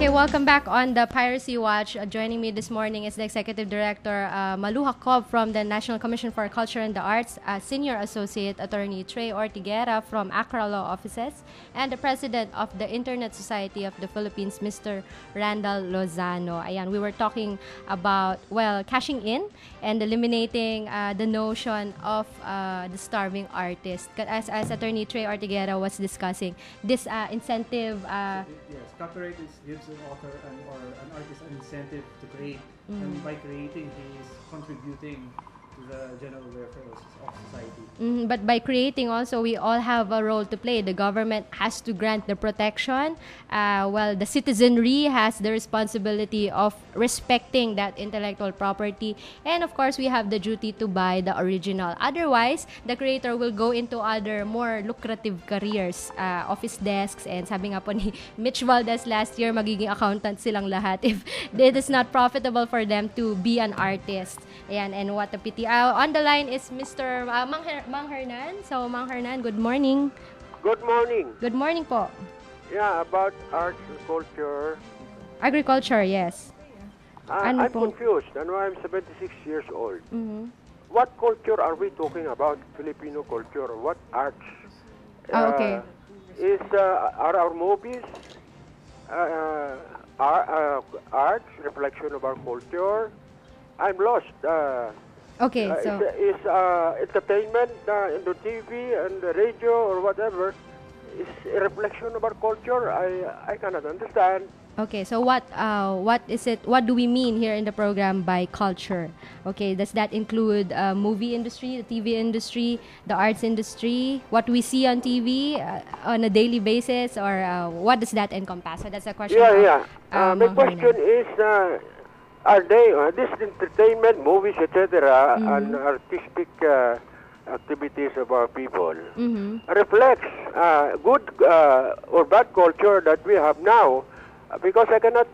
Okay, welcome back on the Piracy Watch. Joining me this morning is the Executive Director, Malu Jacob from the National Commission for Culture and the Arts, Senior Associate Attorney Trey Ortiguera from Accra Law Offices, and the President of the Internet Society of the Philippines, Mr. Randall Lozano. Ayan, we were talking about, well, cashing in and eliminating the notion of the starving artist. As Attorney Trey Ortiguera was discussing, this incentive... Yes, copyright gives an author or an artist an incentive to create, and by creating, he is contributing to the general welfare of society. But by creating also, we all have a role to play. The government has to grant the protection. Well, the citizenry has the responsibility of respecting that intellectual property. And of course, we have the duty to buy the original. Otherwise, the creator will go into other more lucrative careers, office desks, and sabi nga po ni Mitch Valdez last year, magiging accountant silang lahat if it is not profitable for them to be an artist. Ayan, and what a pity. On the line is Mr. Mang Hernan. So, Mang Hernan, good morning. Good morning. Good morning po. Yeah, about arts and culture. Agriculture, yes. I'm confused. I know I'm 76 years old. What culture are we talking about? Filipino culture? What arts? Okay. Are our movies arts, reflection of our culture? I'm lost. Okay, so... Is entertainment in the TV and the radio or whatever is a reflection of our culture? I cannot understand. Okay, so what is it? What do we mean here in the program by culture? Okay, does that include movie industry, the TV industry, the arts industry, what we see on TV on a daily basis, or what does that encompass? So that's a question. My question is, are they this entertainment, movies, etc., and artistic activities of our people reflects good or bad culture that we have now? Because I cannot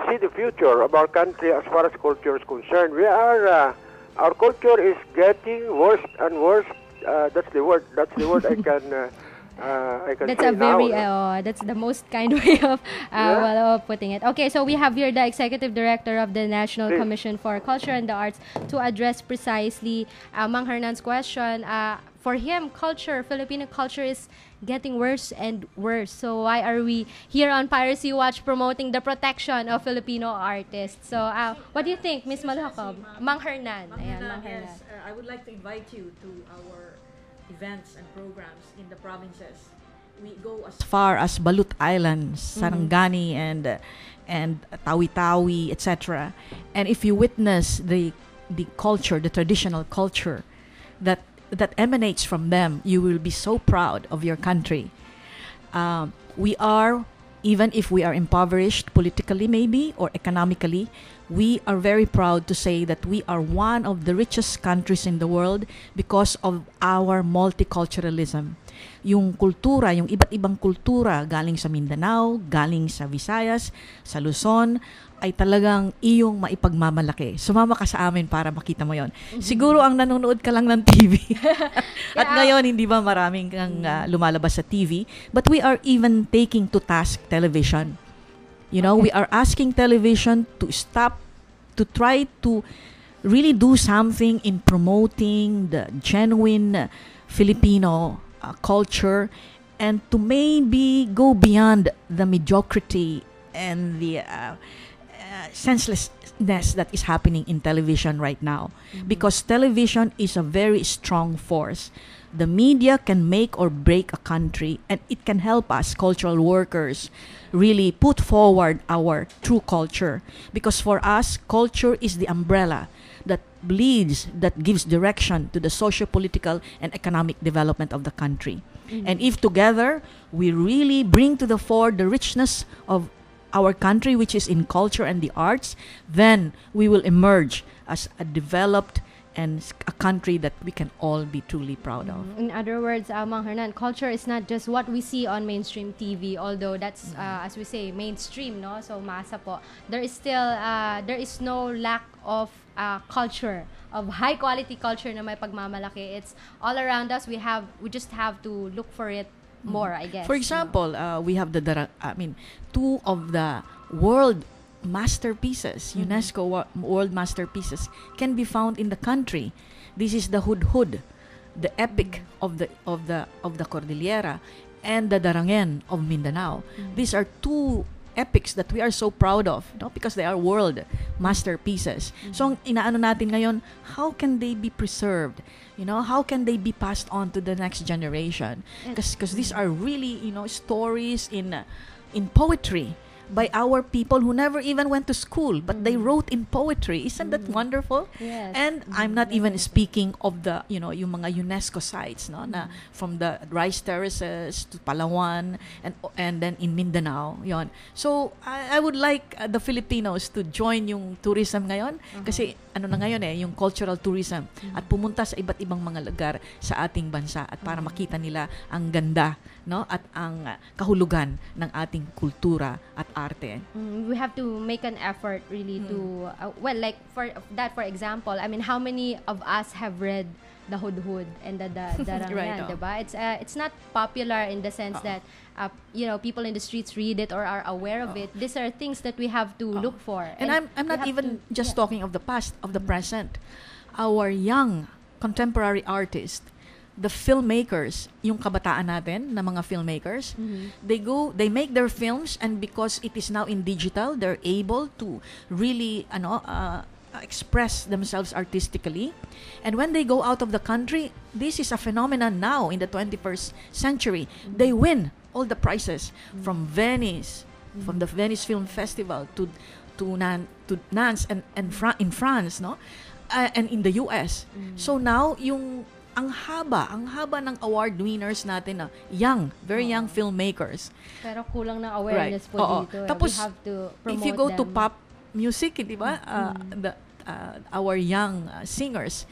see the future of our country as far as culture is concerned. Our culture is getting worse and worse. That's the word I can that's say a very now. that's the most kind way of putting it. Okay, so we have here the Executive Director of the National Commission for Culture and the Arts to address precisely Mang Hernan's question. For him, Filipino culture is getting worse and worse. So why are we here on Piracy Watch promoting the protection of Filipino artists? So what do you think, Ms. Malhakab? Mang Hernan. Yes, I would like to invite you to our events and programs in the provinces. We go as far as Balut Islands, Sarangani, and Tawi-Tawi, etc. And if you witness the culture, the traditional culture that emanates from them, you will be so proud of your country. We are, even if we are impoverished politically maybe or economically, we are very proud to say that we are one of the richest countries in the world because of our multiculturalism. Yung kultura, yung iba't ibang kultura galing sa Mindanao, galing sa Visayas, sa Luzon, ay talagang iyong maipagmamalaki. Sumama ka sa amin para makita mo yon. Siguro ang nanonood ka lang ng TV. At ngayon, hindi ba maraming kang lumalabas sa TV? But we are even taking to task television. You know, we are asking television to stop, to try to really do something in promoting the genuine Filipino culture and to maybe go beyond the mediocrity and the senselessness that is happening in television right now. Because television is a very strong force. The media can make or break a country, and it can help us, cultural workers, really put forward our true culture. Because for us, culture is the umbrella that bleeds, that gives direction to the socio-political and economic development of the country. And if together, we really bring to the fore the richness of our country, which is in culture and the arts, then we will emerge as a developed and a country that we can all be truly proud of. In other words, Mang Hernan, culture is not just what we see on mainstream TV, although that's, as we say, mainstream, no? So, masa po. There is still, there is no lack of culture, of high-quality culture na may pagmamalaki. It's all around us. We just have to look for it more, I guess. For example, we have two of the world masterpieces, UNESCO world masterpieces, can be found in the country. This is the Hudhud, the epic of the Cordillera, and the Darangen of Mindanao. These are two epics that we are so proud of, because they are world masterpieces. So ang inaano natin ngayon, how can they be preserved? How can they be passed on to the next generation? Because these are really, stories in poetry by our people who never even went to school, but they wrote in poetry. Isn't that wonderful? Yes. And I'm not even speaking of the, yung mga UNESCO sites, na from the rice terraces to Palawan and then in Mindanao, yon. So I would like the Filipinos to join yung tourism ngayon, kasi ano na ngayon yung cultural tourism, at pumunta sa iba't ibang mga lugar sa ating bansa at para makita nila ang ganda, at ang kahulugan ng ating kultura at arte. We have to make an effort really to like for example, I mean, how many of us have read the Hudhud and the Darangan, Right, diba? It's not popular in the sense that people in the streets read it or are aware of it. These are things that we have to look for. And I'm not even just talking of the past, of the present. Our young contemporary artists, the filmmakers, yung kabataan natin na mga filmmakers, they make their films, and because it is now in digital, they're able to really express themselves artistically. And when they go out of the country, this is a phenomenon now in the 21st century. They win all the prizes from Venice, from the Venice Film Festival to Nantes and in France, and in the US. So now ang haba ng award winners natin na very young filmmakers. Pero kulang ng awareness po dito. Tapos, we have to promote if you go them. to pop music, di ba? Our young singers,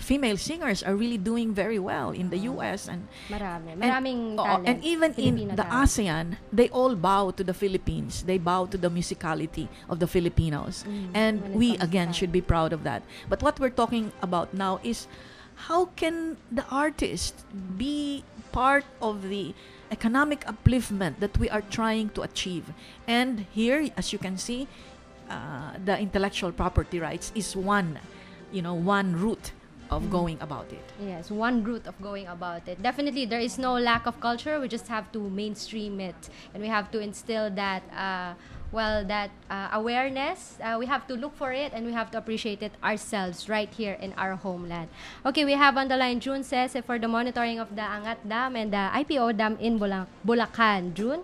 female singers are really doing very well in the US and maraming talent. And even Filipino in the talent. ASEAN, they all bow to the Philippines. They bow to the musicality of the Filipinos. And we again should be proud of that. But what we're talking about now is how can the artist be part of the economic upliftment that we are trying to achieve? And here, as you can see, the intellectual property rights is one route of going about it. Yes, one route of going about it. Definitely, there is no lack of culture. We just have to mainstream it, and we have to instill that awareness. We have to look for it, and we have to appreciate it ourselves right here in our homeland. Okay, we have on the line June says for the monitoring of the Angat Dam and the IPO Dam in Bulacan. June?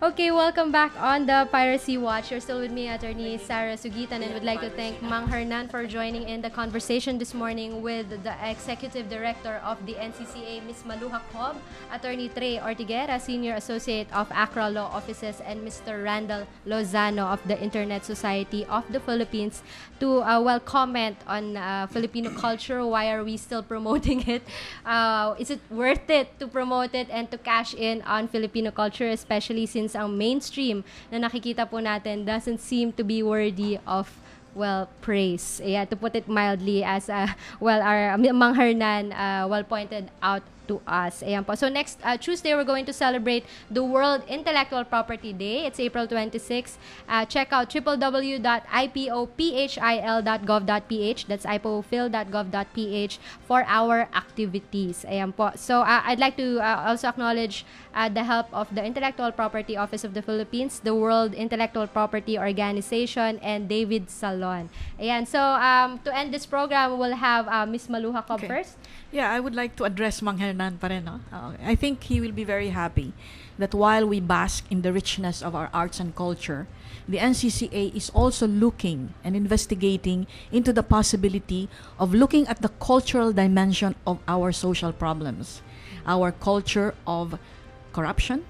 Okay, welcome back on the Piracy Watch. You're still with me, Attorney Sarah Sugitan, and would like to thank Mang Hernan for joining in the conversation this morning with the Executive Director of the NCCA, Ms. Maluha Cobb, Attorney Trey Ortiguera, Senior Associate of Accra Law Offices, and Mr. Randall Lozano of the Internet Society of the Philippines to comment on Filipino culture. Why are we still promoting it? Is it worth it to promote it and to cash in on Filipino culture, especially since ang mainstream na nakikita po natin doesn't seem to be worthy of praise. Yeah, to put it mildly, as our Mang Hernan pointed out to us. Ayan po. So next Tuesday, we're going to celebrate the World Intellectual Property Day. It's April 26. Check out www.ipophil.gov.ph. That's ipophil.gov.ph for our activities. Ayan po. So I'd like to also acknowledge the help of the Intellectual Property Office of the Philippines, the World Intellectual Property Organization, and David Salon. Ayan. So to end this program, we'll have Ms. Maluha Cobb first. Yeah, I would like to address Mang Hernan pa rin, no? I think he will be very happy that while we bask in the richness of our arts and culture, the NCCA is also looking and investigating into the possibility of looking at the cultural dimension of our social problems, our culture of corruption,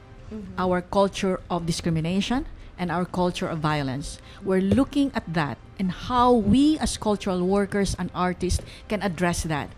our culture of discrimination, and our culture of violence. We're looking at that and how we as cultural workers and artists can address that.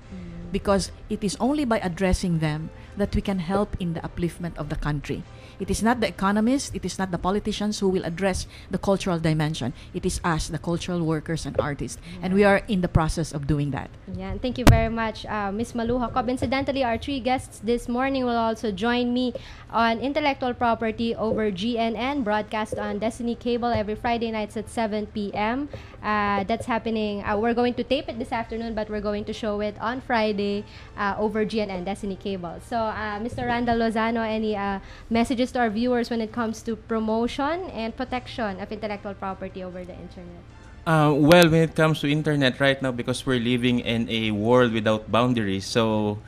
because it is only by addressing them that we can help in the upliftment of the country. It is not the economists, it is not the politicians who will address the cultural dimension. It is us, the cultural workers and artists, and we are in the process of doing that. Yeah, and thank you very much, Ms. Maluha Cobb. Incidentally, our three guests this morning will also join me on intellectual property over GNN, broadcast on Destiny Cable every Friday nights at 7 p.m. That's happening. We're going to tape it this afternoon, but we're going to show it on Friday over GNN, Destiny Cable. So, Mr. Randall Lozano, any messages to our viewers when it comes to promotion and protection of intellectual property over the internet? Well, when it comes to internet right now, because we're living in a world without boundaries, so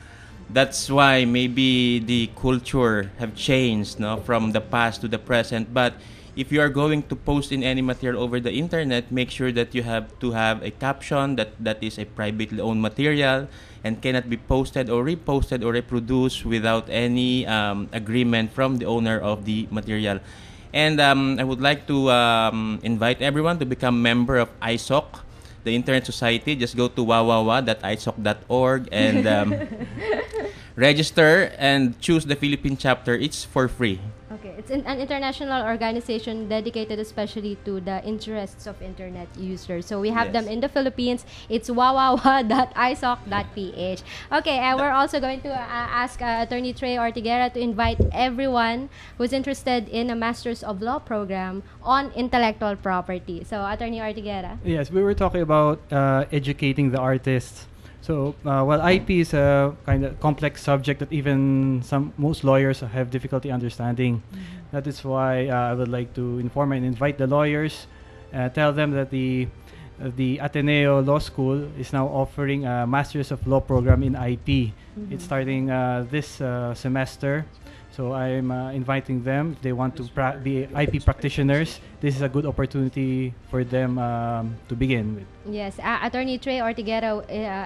that's why maybe the culture have changed, no, from the past to the present. But if you are going to post in any material over the internet, make sure that you have to have a caption that is a privately owned material and cannot be posted or reposted or reproduced without any agreement from the owner of the material. And I would like to invite everyone to become member of ISOC, the Internet Society. Just go to wawawa.isoc.org and register and choose the Philippine chapter. It's for free. Okay, it's an international organization dedicated especially to the interests of internet users. So we have them in the Philippines. It's wawawa.isoc.ph. Okay, and we're also going to ask Attorney Trey Ortiguera to invite everyone who's interested in a Masters of Law program on intellectual property. So, Attorney Ortiguera. Yes, we were talking about educating the artists. So, while IP is a kind of complex subject that even most lawyers have difficulty understanding, that is why I would like to inform and invite the lawyers, tell them that the Ateneo Law School is now offering a Masters of Law program in IP. It's starting this semester. So I'm inviting them, if they want to be IP practitioners, this is a good opportunity for them to begin with. Yes, Attorney Trey Ortiguera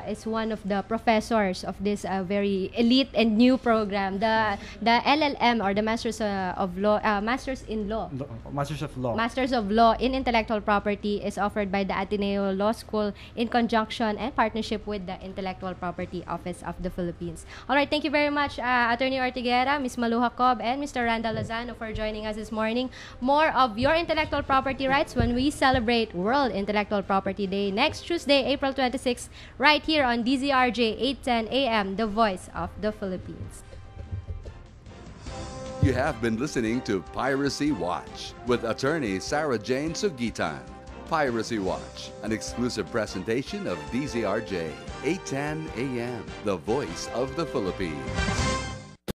is one of the professors of this very elite and new program, the LLM, or the Masters of Law, Masters in Law. Masters of Law. Masters of Law in Intellectual Property is offered by the Ateneo Law School in conjunction and partnership with the Intellectual Property Office of the Philippines. All right, thank you very much, Attorney Ortiguera, Ms. Maluha Cobb, and Mr. Randall Lozano for joining us this morning. More of your intellectual property rights when we celebrate World Intellectual Property Day next Tuesday, April 26th, right here on DZRJ 810 AM, the voice of the Philippines. You have been listening to Piracy Watch with attorney Sarah Jane Sugitan. Piracy Watch, an exclusive presentation of DZRJ 810 AM, the voice of the Philippines.